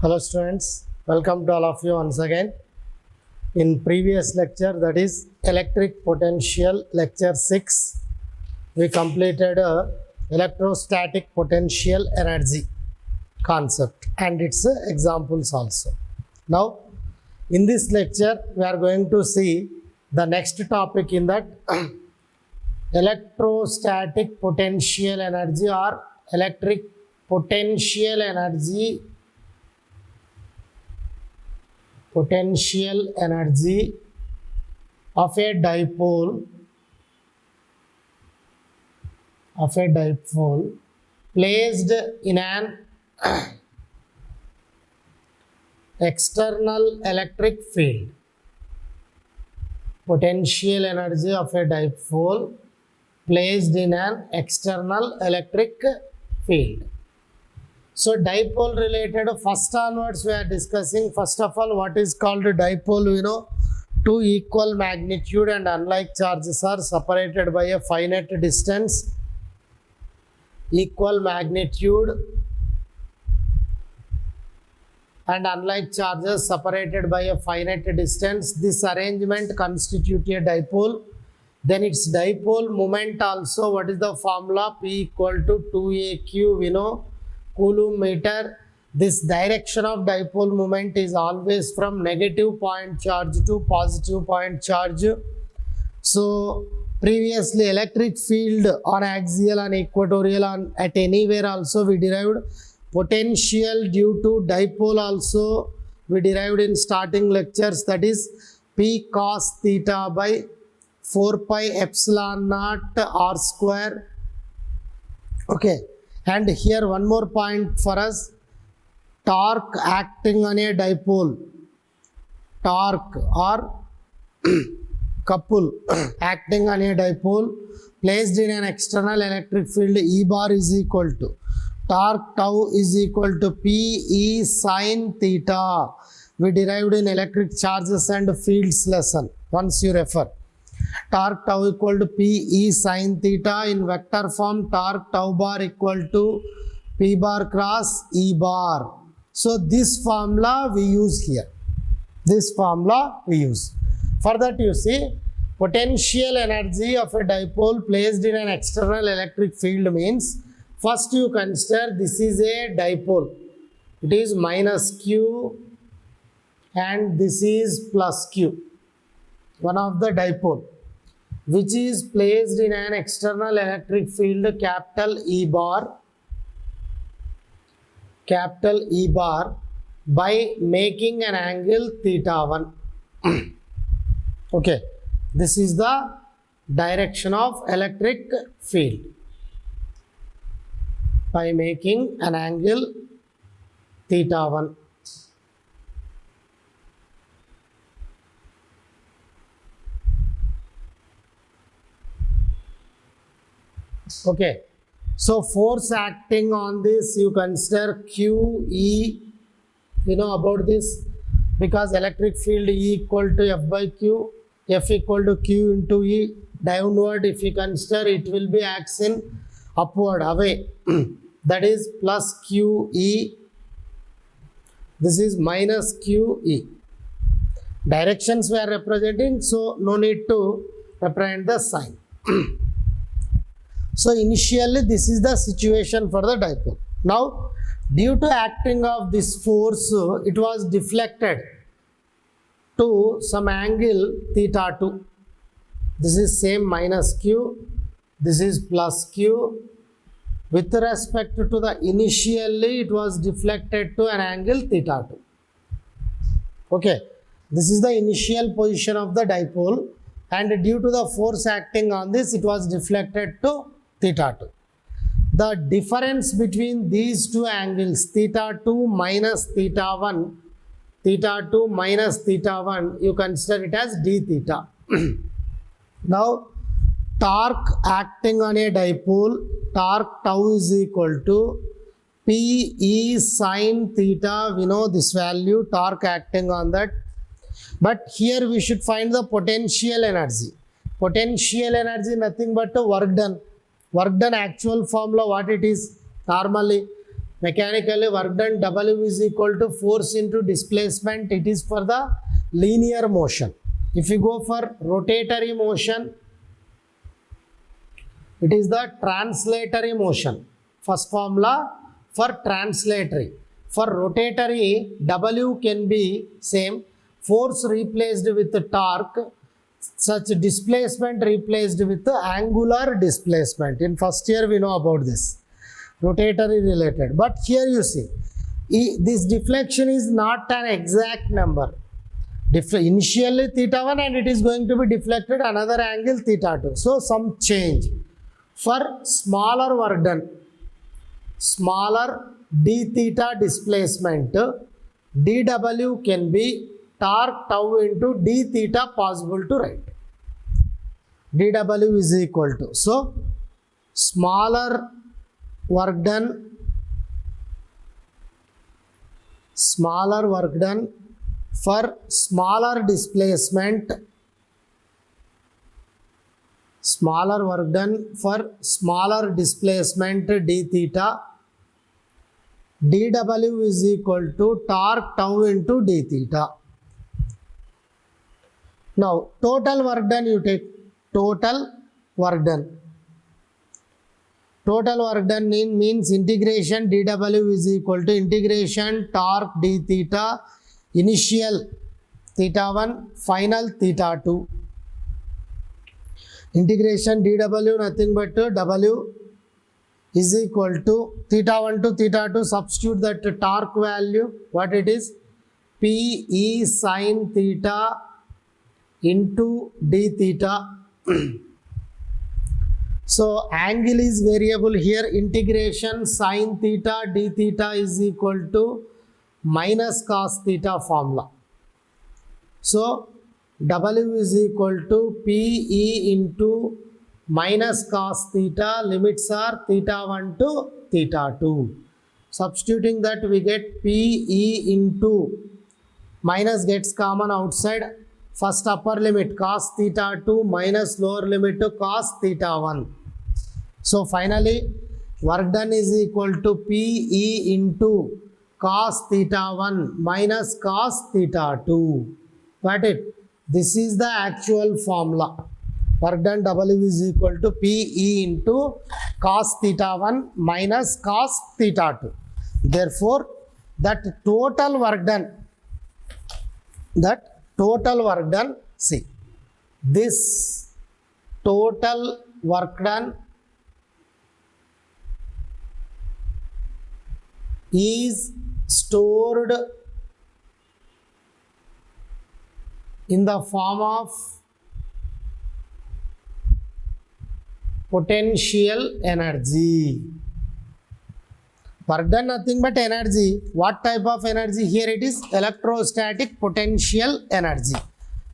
Hello students, welcome to all of you once again. In previous lecture, that is electric potential lecture 6, we completed electrostatic potential energy concept and its examples also. Now in this lecture we are going to see the next topic in that electrostatic potential energy or electric potential energy of a dipole placed in an external electric field. Potential energy of a dipole placed in an external electric field. So dipole related, first onwards we are discussing. First of all, what is called a dipole? We know two equal magnitude and unlike charges are separated by a finite distance. Equal magnitude and unlike charges separated by a finite distance. This arrangement constitutes a dipole. Then its dipole moment also. What is the formula? P equal to 2aq. We know Coulomb meter. This direction of dipole moment is always from negative point charge to positive point charge. So previously electric field on axial and equatorial and at anywhere also we derived. Potential due to dipole also we derived in starting lectures, that is P cos theta by 4 pi epsilon naught r square. Okay. And here one more point for us, torque acting on a dipole, torque or couple acting on a dipole placed in an external electric field, E bar is equal to torque tau is equal to P E sin theta. We derived in electric charges and fields lesson once you refer. Torque tau equal to P E sin theta. In vector form, torque tau bar equal to P bar cross E bar. So this formula we use here. This formula we use. For that you see, potential energy of a dipole placed in an external electric field means, first you consider this is a dipole. It is minus Q and this is plus Q. One of the dipole which is placed in an external electric field, capital E bar by making an angle theta 1. Okay, this is the direction of electric field by making an angle theta 1. Okay, so force acting on this you consider Q E. You know about this because electric field E equal to F by Q, F equal to Q into E. Downward if you consider, it will be acts in upward away. That is plus Q E. This is minus Q E. Directions we are representing, so no need to represent the sign. So initially this is the situation for the dipole. Now due to acting of this force, it was deflected to some angle theta 2. This is same minus Q, this is plus Q. With respect to the initially it was deflected to an angle theta 2. Okay, this is the initial position of the dipole and due to the force acting on this it was deflected to theta 2. The difference between these two angles, theta 2 minus theta 1, you consider it as d theta. Now torque acting on a dipole, torque tau is equal to P E sin theta. We know this value, torque acting on that. But here we should find the potential energy. Potential energy nothing but work done. Work done actual formula what it is? Normally mechanically work done W is equal to force into displacement. It is for the linear motion. If you go for rotatory motion, it is the translatory motion. First formula for translatory. For rotatory, W can be same, force replaced with torque, such displacement replaced with angular displacement. In first year we know about this, rotatory related. But here you see, this deflection is not an exact number. Initially theta 1 and it is going to be deflected another angle theta 2. So some change. For smaller work done, smaller d theta displacement, dW can be torque tau into d theta possible to write. dW is equal to, so smaller work done for smaller displacement, smaller work done for smaller displacement d theta, dW is equal to torque tau into d theta. Now total work done, you take total work done. Total work done means integration dW is equal to integration torque d theta, initial theta 1, final theta 2. Integration dW nothing but W is equal to theta 1 to theta 2, substitute that torque value, what it is, P E sin theta into d theta. So angle is variable here, integration sin theta d theta is equal to minus cos theta formula. So W is equal to P E into minus cos theta, limits are theta 1 to theta 2. Substituting that we get P E into minus gets common outside, first upper limit cos theta 2 minus lower limit to cos theta 1. So finally work done is equal to P E into cos theta 1 minus cos theta 2. Got it? This is the actual formula. Work done W is equal to P E into cos theta 1 minus cos theta 2. Therefore, that total work done, see, this total work done is stored in the form of potential energy. Work done nothing but energy. What type of energy? Here it is electrostatic potential energy.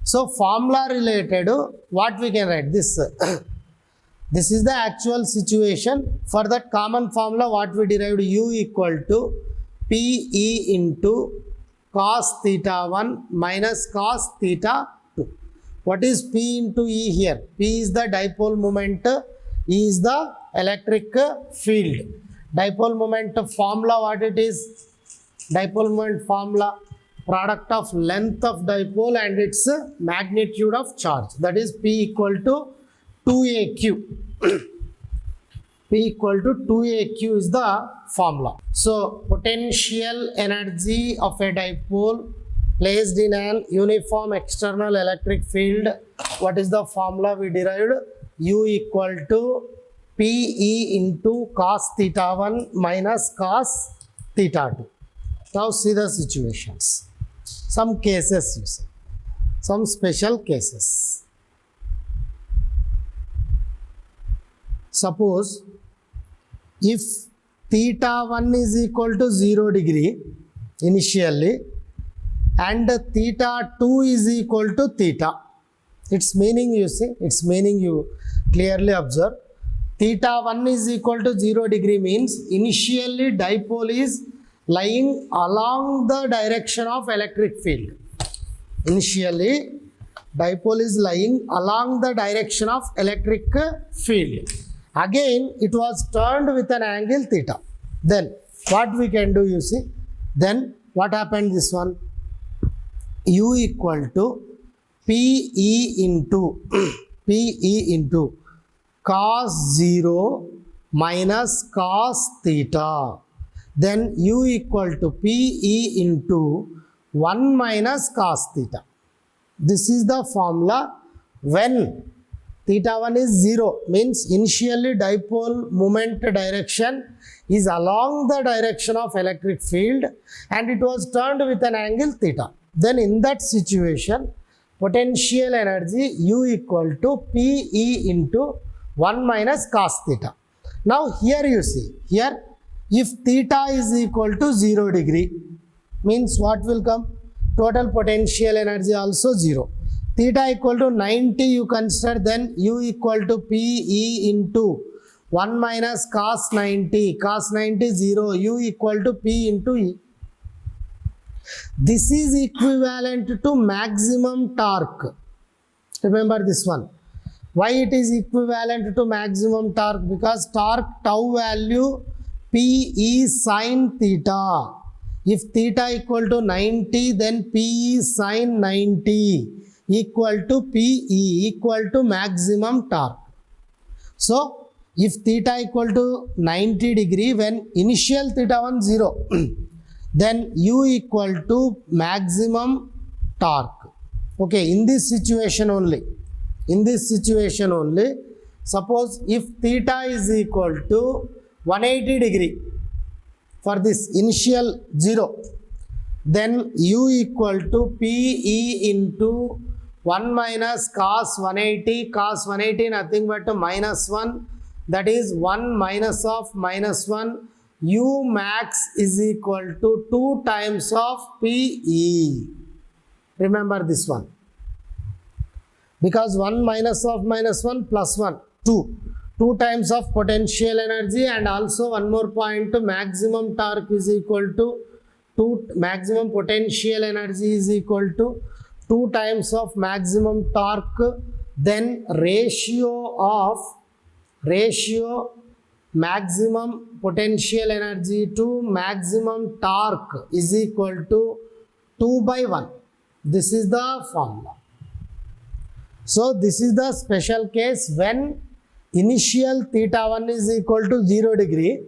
So formula related, what we can write this. This is the actual situation. For that common formula, what we derived, U equal to P E into cos theta 1 minus cos theta 2. What is P into E here? P is the dipole moment, E is the electric field. Dipole moment formula, what it is? Dipole moment formula, product of length of dipole and its magnitude of charge. That is P equal to 2AQ. P equal to 2AQ is the formula. So potential energy of a dipole placed in an uniform external electric field. What is the formula we derived? U equal to P E into cos theta 1 minus cos theta 2. Now see the situations. Some cases you see. Some special cases. Suppose if theta 1 is equal to 0 degree initially and theta 2 is equal to theta. Its meaning you see, its meaning you clearly observe. Theta 1 is equal to 0 degree means initially dipole is lying along the direction of electric field. Initially dipole is lying along the direction of electric field. Again it was turned with an angle theta. Then what we can do, you see, then what happened this one, u equal to PE into PE into cos 0 minus cos theta, then u equal to PE into 1 minus cos theta. This is the formula when theta 1 is 0, means initially dipole moment direction is along the direction of electric field and it was turned with an angle theta. Then in that situation, potential energy u equal to PE into 1 minus cos theta. Now here you see, here if theta is equal to 0 degree, means what will come? Total potential energy also 0. Theta equal to 90 you consider, then u equal to PE into 1 minus cos 90, cos 90 0, u equal to P into E. This is equivalent to maximum torque. Remember this one. Why it is equivalent to maximum torque? Because torque tau value PE sin theta. If theta equal to 90, then PE sin 90 equal to PE equal to maximum torque. So, if theta equal to 90 degree, when initial theta 1 0, then u equal to maximum torque. Okay, in this situation only, suppose if theta is equal to 180 degree for this initial 0, then u equal to PE into 1 minus cos 180, cos 180 nothing but minus 1, that is 1 minus of minus 1, u max is equal to 2 times of PE. Remember this one. Because 1 minus of minus 1 plus 1, 2. 2 times of potential energy, and also one more point, maximum torque is equal to maximum potential energy is equal to 2 times of maximum torque, then ratio maximum potential energy to maximum torque is equal to 2 by 1. This is the formula. So this is the special case when initial theta 1 is equal to 0 degree,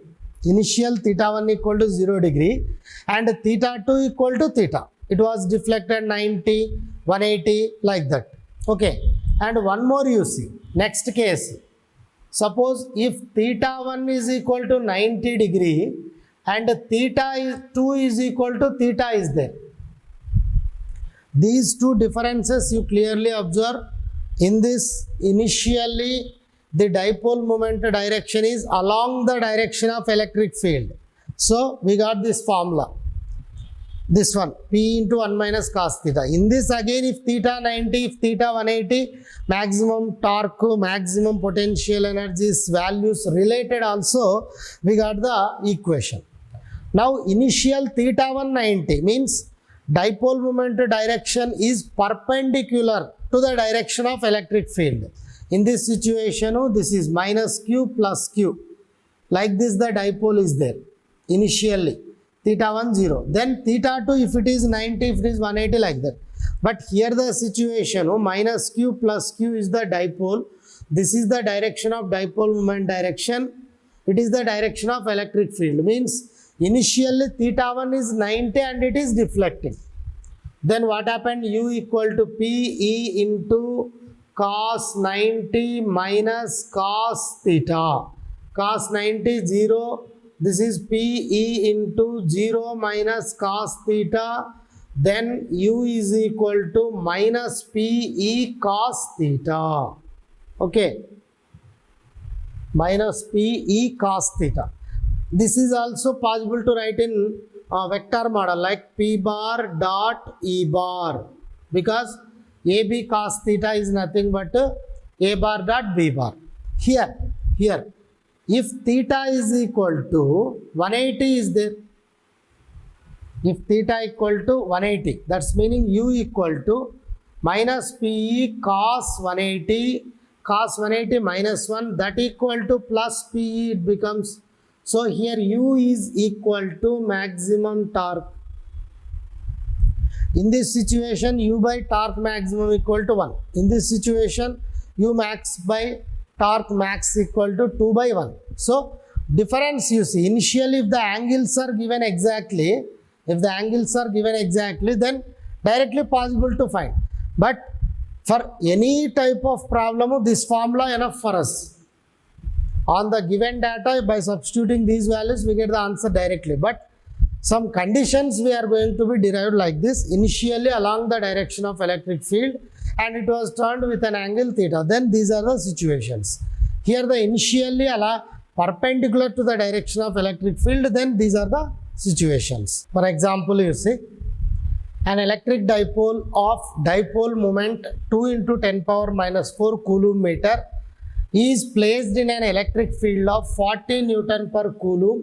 and theta 2 equal to theta. It was deflected 90, 180 like that. Okay, and one more you see. Next case, suppose if theta 1 is equal to 90 degree and theta 2 is equal to theta is there. These two differences you clearly observe. In this, initially the dipole moment direction is along the direction of electric field. So we got this formula. This one, P into 1 minus cos theta. In this again, if theta 90, if theta 180, maximum torque, maximum potential energies values related also, we got the equation. Now initial theta 190 means dipole moment direction is perpendicular to the direction of electric field. In this situation, this is minus q plus q. Like this the dipole is there initially. Theta 1 0, then theta 2 if it is 90, if it is 180 like that. But here the situation, minus q plus q is the dipole. This is the direction of dipole moment direction. It is the direction of electric field. Means initially theta 1 is 90 and it is deflecting. Then what happened? U equal to PE into cos 90 minus cos theta. Cos 90 0. This is PE into 0 minus cos theta, then U is equal to minus PE cos theta. Okay, minus PE cos theta. This is also possible to write in vector model like P bar dot E bar, because AB cos theta is nothing but A bar dot B bar. Here. If theta is equal to 180 is there. If theta equal to 180, that's meaning U equal to minus PE cos 180 minus 1, that equal to plus PE it becomes. So here U is equal to maximum torque. In this situation, U by torque maximum equal to 1. In this situation, U max by torque max equal to 2 by 1. So difference you see, initially if the angles are given exactly, then directly possible to find. But for any type of problem, this formula enough for us. On the given data, by substituting these values, we get the answer directly. But some conditions we are going to be derived like this. Initially along the direction of electric field, and it was turned with an angle theta. Then these are the situations. Here the initially perpendicular to the direction of electric field, then these are the situations. For example, you see an electric dipole of dipole moment 2 into 10 power minus 4 coulomb meter is placed in an electric field of 40 Newton per coulomb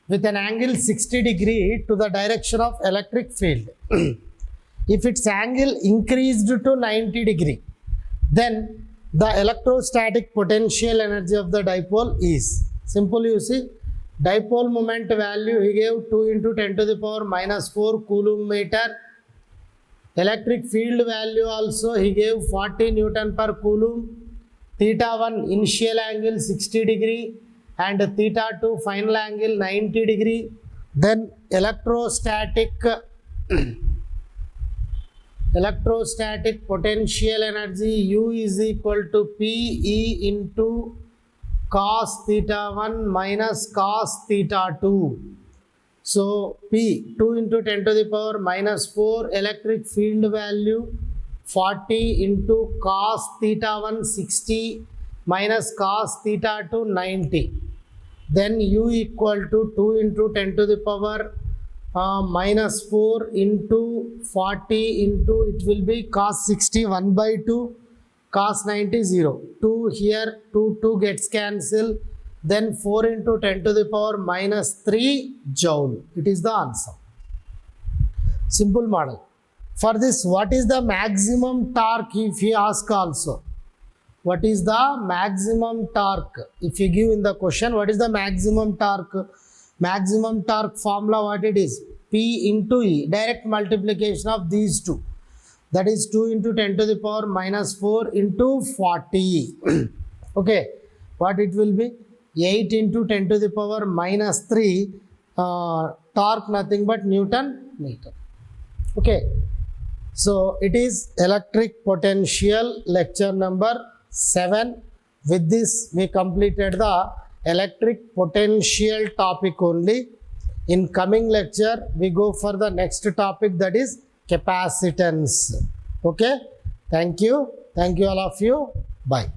with an angle 60 degree to the direction of electric field. If its angle increased to 90 degree, then the electrostatic potential energy of the dipole is, simple you see, dipole moment value he gave 2 into 10 to the power minus 4 coulomb meter. Electric field value also he gave 40 Newton per coulomb. Theta 1 initial angle 60 degree and theta 2 final angle 90 degree. Then electrostatic potential energy U is equal to PE into cos theta 1 minus cos theta 2. So P 2 into 10 to the power minus 4 electric field value 40 into cos theta 1 60 minus cos theta 2 90. Then U equal to 2 into 10 to the power minus 4 into 40 into, it will be cos 60 1 by 2, cos 90 0. 2 here, 2 gets cancelled. Then 4 into 10 to the power minus 3 joule. It is the answer. Simple model. For this, what is the maximum torque if he ask also? What is the maximum torque? If you give in the question, what is the maximum torque? Maximum torque formula, what it is? P into E, direct multiplication of these two. That is 2 into 10 to the power minus 4 into 40. Okay, what it will be? 8 into 10 to the power minus 3, torque nothing but Newton meter. Okay, so it is electric potential lecture number 7. With this we completed the electric potential topic only. In coming lecture we go for the next topic, that is capacitance. Okay, thank you all of you, bye.